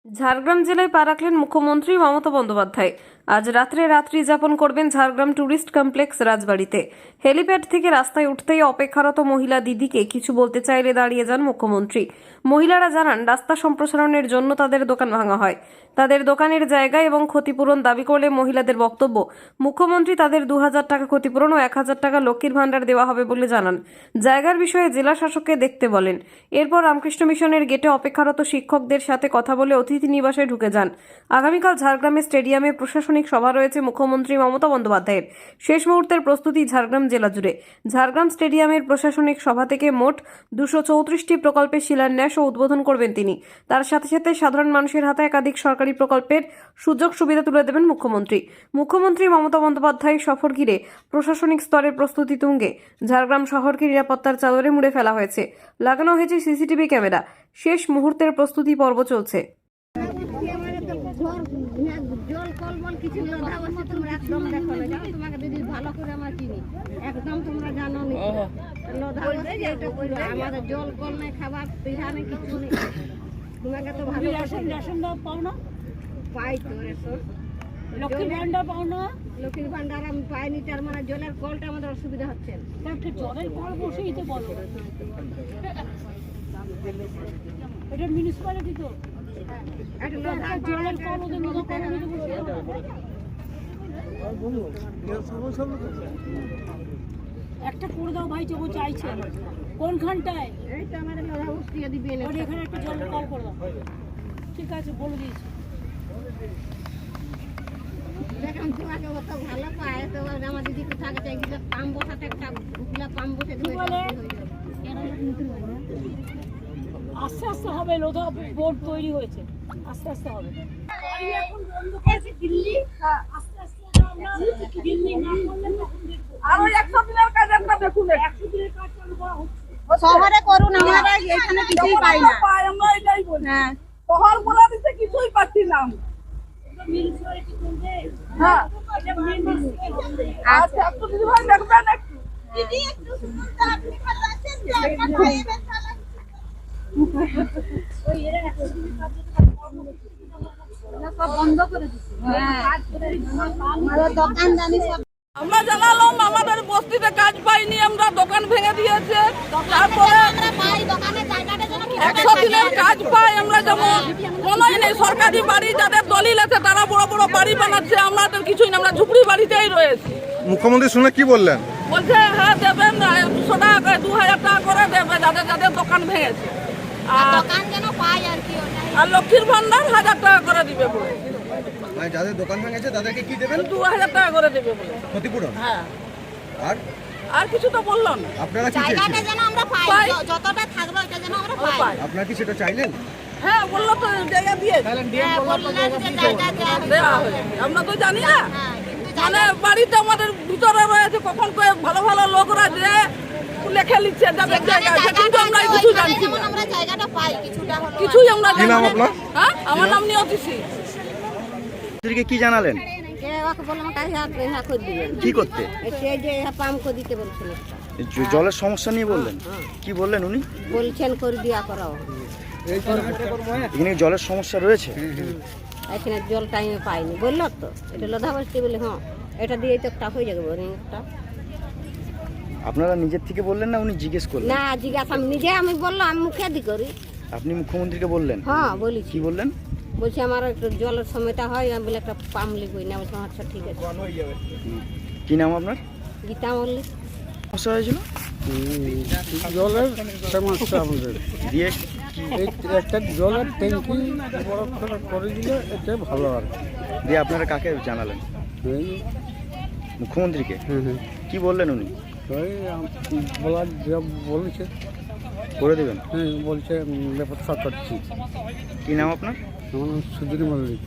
ঝাড়গ্রাম জেলায় পা রাখলেন মুখ্যমন্ত্রী মমতা বন্দ্যোপাধ্যায়। আজ রাত্রি যাপন করবেন ঝাড়গ্রাম ট্যুরিস্ট কমপ্লেক্স রাজবাড়িতে। হেলিপ্যাড থেকে রাস্তায় উঠতেই অপেক্ষারত মহিলা দিদিকে কিছু বলতে চাইলে দাঁড়িয়ে যান মুখ্যমন্ত্রী। মহিলারা জানান, রাস্তা সম্প্রসারণের জন্য তাদের দোকান ভাঙা হয়। তাদের দোকানের জায়গা এবং ক্ষতিপূরণ দাবি করলে মহিলাদের বক্তব্য, মুখ্যমন্ত্রী তাদের 2000 টাকা ক্ষতিপূরণ ও 1000 টাকা লক্ষ্মীর ভাণ্ডার দেওয়া হবে বলে জানান। জায়গার বিষয়ে জেলা শাসককে দেখতে বলেন। এরপর রামকৃষ্ণ মিশনের গেটে অপেক্ষারত শিক্ষকদের সাথে কথা বলে অতিথি নিবাসে ঢুকে যান। আগামীকাল ঝাড়গ্রামের স্টেডিয়ামে প্রশাসনিক সভা রয়েছে মুখ্যমন্ত্রী মমতা বন্দ্যোপাধ্যায়ের। শেষ মুহূর্তের প্রস্তুতি ঝাড়গ্রাম জেলা জুড়ে। ঝাড়গ্রাম স্টেডিয়ামের প্রশাসনিক সভা থেকে মোট 234টি প্রকল্পের শিলান্যাস ও উদ্বোধন করবেন তিনি। তার সাথে সাথে সাধারণ মানুষের হাতে একাধিক সরকারি প্রকল্পের সুযোগ সুবিধা তুলে দেবেন মুখ্যমন্ত্রী। মুখ্যমন্ত্রী মমতা বন্দ্যোপাধ্যায়ের সফর ঘিরে প্রশাসনিক স্তরের প্রস্তুতি তুঙ্গে। ঝাড়গ্রাম শহরকে নিরাপত্তার চাদরে মুড়ে ফেলা হয়েছে। লাগানো হয়েছে সিসিটিভি ক্যামেরা। শেষ মুহূর্তের প্রস্তুতি পর্ব চলছে। জল কলবল কিছু লোধা বসে তোমরা একদম দেখো না, জানো তোমাকে দিদি ভালো করে আমরা চিনি, একদম তোমরা জানো নি লোধা বসে এটা কইলো আমাদের জল কল নাই, খাবার পিঠা নেই, কিছু নেই। তোমাকে তো ভালো রেশন দাও পাও না? পাই তো রেশন। লক্ষ্মীর ভান্ডার পাও না? লক্ষ্মীর ভান্ডার আমি পাইনি, তার মানে জলের কলটা আমাদের অসুবিধা হচ্ছে। জলের কল বসেই তো বলো, এটা মিউনিসিপ্যালিটি তো জলের কল ওদের মতো করে একটা করে দাও ভাই, যখন চাইছে কোনখানটায় এইটা আমাদের লোধা উঠিয়ে দিবে, এখানে একটা জলের কল করে দাও। ঠিক আছে, বলে দিয়েছি। দেখেন তোমাকে অত ভালো পায় তো আমার দিদি কোথাকে চাই গেলে পাম্প বসাতে, একটা গুলা পাম্প বসে দিবে। আস্তে আস্তে হবে, লোধা বোর্ড তৈরি হয়েছে, আস্তে আস্তে হবে। গাড়ি এখন বন্ধ করেছে দিল্লি, আস্তে আস্তে আমরা দিল্লি না করলে তখন দেখব। আর ওই 100 দিনের কাজ আমরা দেখুন, 100 দিনের কাজ চালু করা হচ্ছে। শহরে করুন, আমরা এখানে কিছুই পাই না। আমরা এটাই বলি, হ্যাঁ শহর বলা দিতে কিছুই পাচ্ছি না। মিউনিসিপ্যালিটি করবে, হ্যাঁ এটা মিউনিসিপ্যালিটি। আচ্ছা একটু দিদি ভাই দেখবেন, একটু দিদি একটু শুনুন, তো আপনি ভালো আছেন, জায়গা খাইবেন তাহলে ওই এর একটা সব বন্ধ করে দিচ্ছে। আমাদের দোকান জানি সব আমরা জানালাম, আমাদের বস্তিতে কাজ পাইনি, আমরা দোকান ভেঙে দিয়েছে। তারপরে আমরা পাই দোকানে জায়গাটা যেন কি 100 দিনের কাজ পাই আমরা, যেমন কোনোই নেই। সরকারি বাড়ি যাদের দলিল আছে তারা বড় বড় বাড়ি বানাচ্ছে, আমাদের কিছুই না, আমরা ঝুপড়ি বাড়িতেই রয়েছি। মুখ্যমন্ত্রী শুনে কি বললেন? বলছে হ্যাঁ দেবেন, 100 টাকা 2000 টাকা করে দেবে যাদের যাদের দোকান ভেঙেছে, দোকান যেন পাই আর কি। আর লক্ষ্মীর ভান্ডার 1000 টাকা করে দিবে বলে। মানে যাদের দোকান ভেঙেছে তাদেরকে কি দেবেন? 2000 টাকা করে দেবে বলে ক্ষতিপূরণ। হ্যাঁ, আর কিছু তো বললো না। আপনারা কি জায়গাটা যেন আমরা পাই, যতটা থাকবে এটা যেন আমরা পাই। আপনারা কি সেটা চাইলেন? হ্যাঁ বললো তো জায়গা দিয়ে, আমরা তো জানি না, মানে বাড়িতে আমাদের ভিতরে রয়েছে, কখন করে ভালো ভালো লোকরা যে লেখে লিখছে যাদের জায়গা আছে, কিন্তু আমরা কিছু জানছি না, কিছুই আমরা জানি না। হ্যাঁ, আমার নাম নিয়তিসি। কি জানালেন? কি করতে? জলের সমস্যা নিয়ে বললেন? কি বললেন উনি? বলছেন করে দিয়া করাও, এখানে জলের সমস্যা রয়েছে, এখানে জল টাইমে পাইনি বললো তো। এটা লোধা বসতে বলে, হ্যাঁ এটা দিয়ে তো একটা হয়ে যাবে বোরিংটা। আপনারা নিজের থেকে বললেন না উনি জিজ্ঞেস করলেন? না জিজ্ঞাসা আমি নিজে, আমি বললাম আমি মুখে দি করি। আপনি মুখ্যমন্ত্রীকে বললেন? হ্যাঁ বলি। কি বললেন? বলছি আমার একটু জলের সময়টা হয়, আমি বলে একটা পাম্প লিখবই না। বলছি আচ্ছা ঠিক আছে। কি নাম আপনার? গীতা মল্লিক। সমস্যা হয়েছিল? জলের সমস্যা আমাদের দিয়ে একটা জলের ট্যাঙ্কি বড় করে দিলে এটা ভালো আর দিয়ে আপনারা কাকে জানালেন? মুখ্যমন্ত্রীকে? কি বললেন উনি? বলার বলেছে করে দেবেন। বলছে ব্যবস্থা করছি। কি নাম আপনার? আমার নাম সুধীর মল্লিক।